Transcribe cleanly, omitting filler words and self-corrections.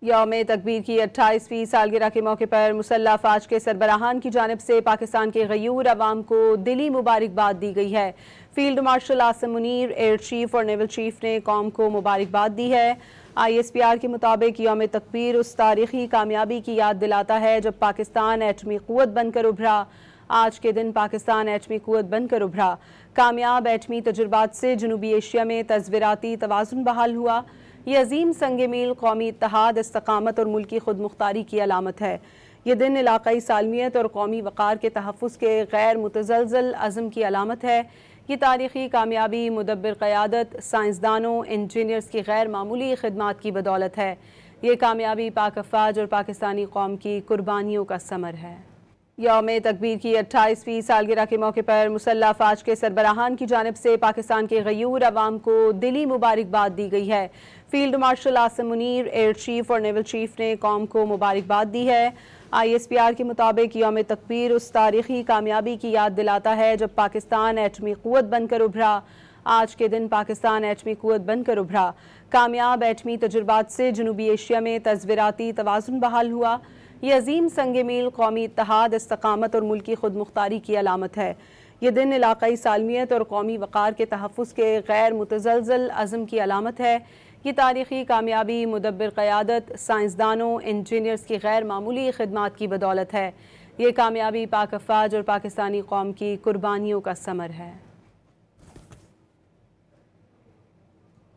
یوم تکبیر کی 28ویں سالگرہ کے موقع پر مسلح افواج کے سربراہان کی جانب سے پاکستان کے غیور عوام کو دلی مبارکباد دی گئی ہے۔ Field marshal Asim Munir, air chief اور نیول چیف نے قوم کو مبارکباد دی ہے۔ ISPR کے مطابق یوم تکبیر اس تاریخی کامیابی کی یاد دلاتا ہے جب پاکستان ایٹمی قوت بن کر ابھرا۔ آج کے دن پاکستان ایٹمی قوت بن کر ابھرا۔ کامیاب ایٹمی تجربات سے جنوبی ایشیا میں تصویراتی توازن بحال ہوا۔ یہ عظیم سنگ میل قومی اتحاد، استقامت اور ملکی خود مختاری کی علامت ہے۔ یہ دن علاقائی سالمیت اور قومی وقار کے تحفظ کے غیر متزلزل عزم کی علامت ہے۔ یہ تاریخی کامیابی مدبر قیادت، سائنسدانوں، انجینئرز کی غیر معمولی خدمات کی بدولت ہے۔ یہ کامیابی پاک افواج اور پاکستانی قوم کی قربانیوں کا ثمر ہے۔ یوم تکبیر کی 28ویں سالگرہ کے موقع پر مسلح افواج کے سربراہان کی جانب سے پاکستان کے غیور عوام کو دلی مبارکباد دی گئی ہے۔ Field marshal Asim Munir, air chief اور نیول چیف نے قوم کو مبارکباد دی ہے۔ ISPR کے مطابق یوم تکبیر اس تاریخی کامیابی کی یاد دلاتا ہے جب پاکستان ایٹمی قوت بن کر ابھرا۔ آج کے دن پاکستان ایٹمی قوت بن کر ابھرا۔ کامیاب ایٹمی تجربات سے جنوبی ایشیا میں تصویراتی توازن بحال ہوا۔ یہ عظیم سنگ میل قومی اتحاد، استقامت اور ملکی خود مختاری کی علامت ہے۔ یہ دن علاقائی سالمیت اور قومی وقار کے تحفظ کے غیر متزلزل عزم کی علامت ہے۔ یہ تاریخی کامیابی مدبر قیادت، سائنسدانوں، انجینئرز کی غیر معمولی خدمات کی بدولت ہے۔ یہ کامیابی پاک افواج اور پاکستانی قوم کی قربانیوں کا ثمر ہے۔